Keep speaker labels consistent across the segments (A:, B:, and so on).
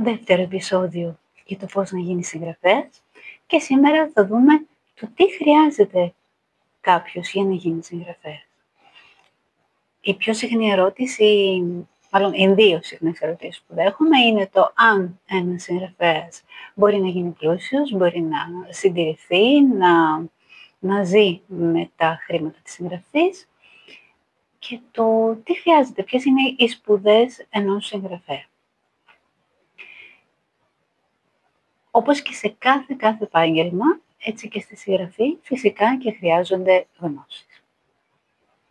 A: δεύτερο επεισόδιο για το πώς να γίνει συγγραφέας και σήμερα θα δούμε το τι χρειάζεται κάποιος για να γίνει συγγραφέας. Η πιο συχνή ερώτηση, μάλλον οι δύο συχνές ερωτήσεις που δέχομαι είναι το αν ένας συγγραφέας μπορεί να γίνει πλούσιος, μπορεί να συντηρηθεί, να ζει με τα χρήματα της συγγραφής και το τι χρειάζεται, ποιες είναι οι σπουδές ενός συγγραφέα. Όπως και σε κάθε επάγγελμα, έτσι και στη συγγραφή, φυσικά και χρειάζονται γνώσεις.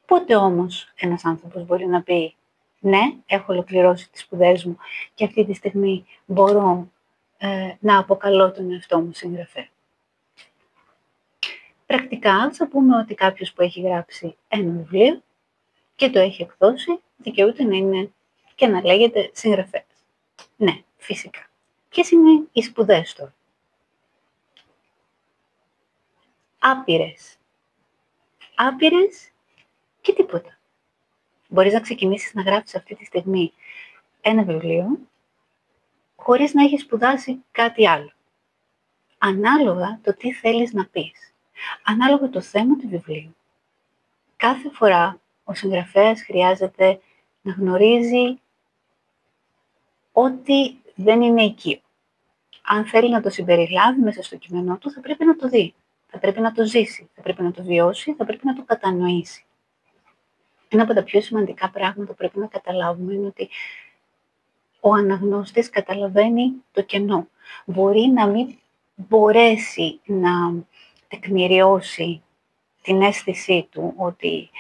A: Πότε όμως ένας άνθρωπος μπορεί να πει «Ναι, έχω ολοκληρώσει τις σπουδές μου και αυτή τη στιγμή μπορώ να αποκαλώ τον εαυτό μου συγγραφέα». Πρακτικά θα πούμε ότι κάποιος που έχει γράψει ένα βιβλίο και το έχει εκδώσει, δικαιούται να είναι και να λέγεται συγγραφέας. Ναι, φυσικά. Ποιες είναι οι σπουδές τώρα? Άπειρες και τίποτα. Μπορείς να ξεκινήσεις να γράψεις αυτή τη στιγμή ένα βιβλίο χωρίς να έχεις σπουδάσει κάτι άλλο. Ανάλογα το τι θέλεις να πεις. Ανάλογα το θέμα του βιβλίου. Κάθε φορά ο συγγραφέας χρειάζεται να γνωρίζει ό,τι δεν είναι οικείο. Αν θέλει να το συμπεριλάβει μέσα στο κείμενό του, θα πρέπει να το δει. Θα πρέπει να το ζήσει, θα πρέπει να το βιώσει, θα πρέπει να το κατανοήσει. Ένα από τα πιο σημαντικά πράγματα που πρέπει να καταλάβουμε είναι ότι ο αναγνώστης καταλαβαίνει το κενό. Μπορεί να μην μπορέσει να τεκμηριώσει την αίσθησή του ότι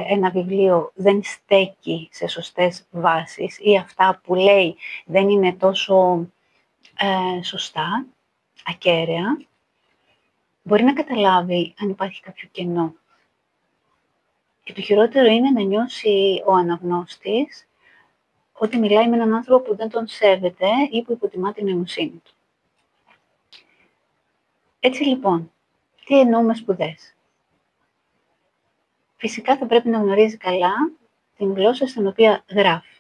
A: ένα βιβλίο δεν στέκει σε σωστές βάσεις ή αυτά που λέει δεν είναι τόσο σωστά, ακέραια. Μπορεί να καταλάβει αν υπάρχει κάποιο κενό. Και το χειρότερο είναι να νιώσει ο αναγνώστης ότι μιλάει με έναν άνθρωπο που δεν τον σέβεται ή που υποτιμά την νοημοσύνη του. Έτσι λοιπόν, τι εννοούμε σπουδές? Φυσικά θα πρέπει να γνωρίζει καλά την γλώσσα στην οποία γράφει.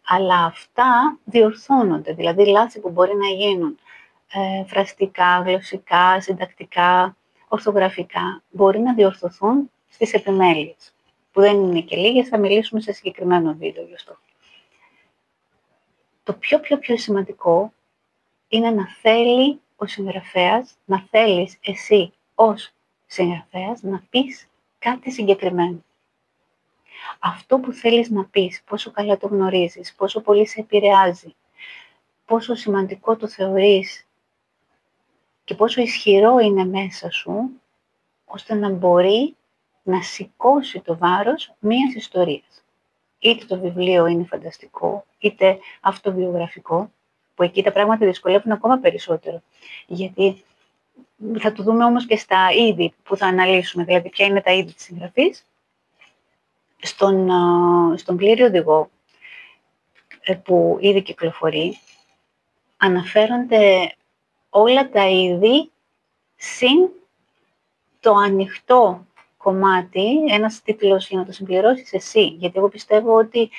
A: Αλλά αυτά διορθώνονται, δηλαδή λάθη που μπορεί να γίνουν φραστικά, γλωσσικά, συντακτικά, ορθογραφικά, μπορεί να διορθωθούν στις επιμέλειες, που δεν είναι και λίγες, θα μιλήσουμε σε συγκεκριμένο βίντεο γι' αυτό. Το πιο σημαντικό είναι να θέλει ο συγγραφέας, να θέλεις εσύ ως συγγραφέας να πεις κάτι συγκεκριμένο. Αυτό που θέλεις να πεις, πόσο καλά το γνωρίζεις, πόσο πολύ σε επηρεάζει, πόσο σημαντικό το θεωρείς και πόσο ισχυρό είναι μέσα σου, ώστε να μπορεί να σηκώσει το βάρος μιας ιστορίας. Είτε το βιβλίο είναι φανταστικό, είτε αυτοβιογραφικό, που εκεί τα πράγματα δυσκολεύουν ακόμα περισσότερο. Γιατί θα το δούμε όμως και στα είδη που θα αναλύσουμε, δηλαδή ποια είναι τα είδη της συγγραφής. Στον πλήρη οδηγό που ήδη κυκλοφορεί, αναφέρονται όλα τα είδη συν το ανοιχτό κομμάτι, ένας τίτλος για να το συμπληρώσεις εσύ, γιατί εγώ πιστεύω ότι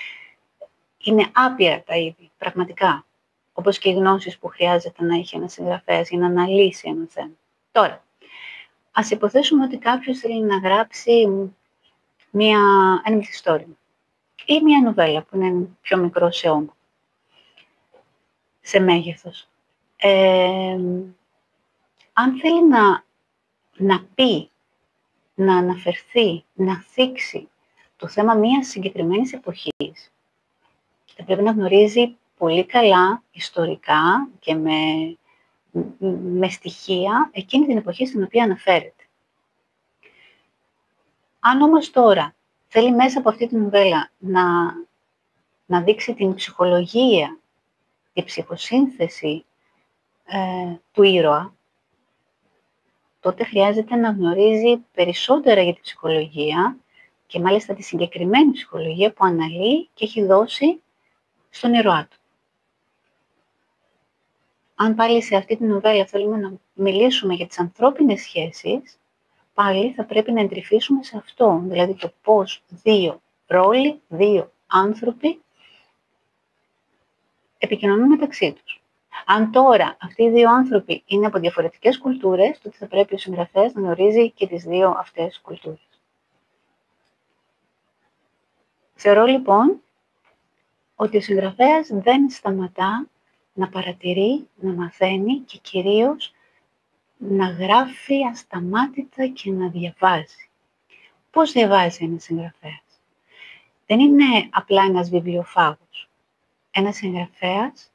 A: είναι άπειρα τα είδη, πραγματικά, όπως και οι γνώσεις που χρειάζεται να έχει ένας συγγραφέας για να αναλύσει ένα θέμα. Τώρα, ας υποθέσουμε ότι κάποιος θέλει να γράψει ένα μυθιστόρημα ή μια νουβέλα που είναι πιο μικρό σε όγκο, σε μέγεθος. Αν θέλει να πει, να αναφερθεί, να θίξει το θέμα μιας συγκεκριμένης εποχής, θα πρέπει να γνωρίζει πολύ καλά, ιστορικά και με στοιχεία, εκείνη την εποχή στην οποία αναφέρεται. Αν όμως τώρα θέλει μέσα από αυτή την νουβέλα να δείξει την ψυχολογία, τη ψυχοσύνθεση του ήρωα, τότε χρειάζεται να γνωρίζει περισσότερα για τη ψυχολογία και μάλιστα τη συγκεκριμένη ψυχολογία που αναλύει και έχει δώσει στον ήρωά του. Αν πάλι σε αυτή την νουβέλα θέλουμε να μιλήσουμε για τις ανθρώπινες σχέσεις, πάλι θα πρέπει να εντρυφήσουμε σε αυτό, δηλαδή το πώς δύο ρόλοι, δύο άνθρωποι επικοινωνούν μεταξύ τους. Αν τώρα αυτοί οι δύο άνθρωποι είναι από διαφορετικές κουλτούρες, τότε θα πρέπει ο συγγραφέας να γνωρίζει και τις δύο αυτές κουλτούρες. Θεωρώ λοιπόν ότι ο συγγραφέας δεν σταματά να παρατηρεί, να μαθαίνει και κυρίως να γράφει ασταμάτητα και να διαβάζει. Πώς διαβάζει ένας συγγραφέας? Δεν είναι απλά ένας βιβλιοφάγος. Ένας συγγραφέας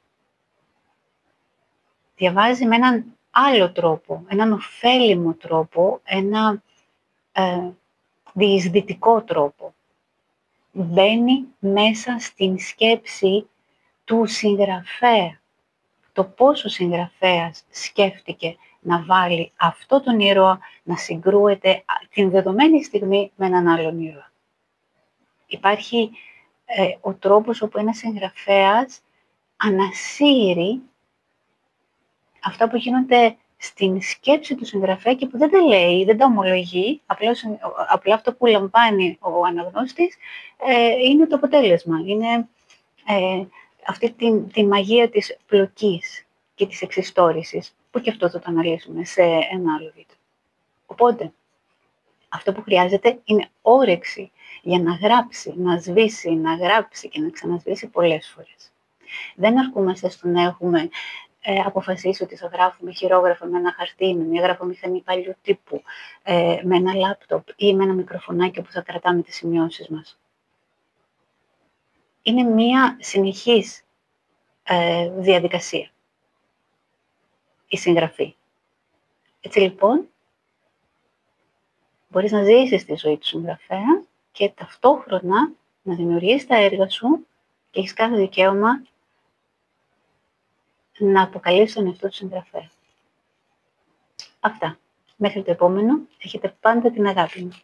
A: διαβάζει με έναν άλλο τρόπο, έναν ωφέλιμο τρόπο, ένα διεισδυτικό τρόπο. Μπαίνει μέσα στην σκέψη του συγγραφέα. Το πώς ο συγγραφέας σκέφτηκε να βάλει αυτό τον ήρωα να συγκρούεται την δεδομένη στιγμή με έναν άλλον ήρωα. Υπάρχει ο τρόπος όπου ένας συγγραφέας ανασύρει αυτά που γίνονται στην σκέψη του συγγραφέα και που δεν τα λέει, δεν τα ομολογεί, απλά αυτό που λαμβάνει ο αναγνώστης είναι το αποτέλεσμα. Είναι αυτή τη μαγεία της πλοκής και της εξιστόρησης, που και αυτό θα το αναλύσουμε σε ένα άλλο βίντεο. Οπότε, αυτό που χρειάζεται είναι όρεξη για να γράψει, να σβήσει, να γράψει και να ξανασβήσει πολλές φορές. Δεν αρκούμαστε στο να έχουμε αποφασίσει ότι θα γράφουμε χειρόγραφο με ένα χαρτί, με μια γραφομηχανή παλιού τύπου, με ένα λάπτοπ ή με ένα μικροφωνάκι όπου θα κρατάμε τις σημειώσεις μας. Είναι μια συνεχής διαδικασία η συγγραφή. Έτσι λοιπόν, μπορείς να ζήσεις τη ζωή του συγγραφέα και ταυτόχρονα να δημιουργήσεις τα έργα σου και έχεις κάθε δικαίωμα να αποκαλύψεις τον εαυτό του συγγραφέα. Αυτά. Μέχρι το επόμενο, έχετε πάντα την αγάπη μου.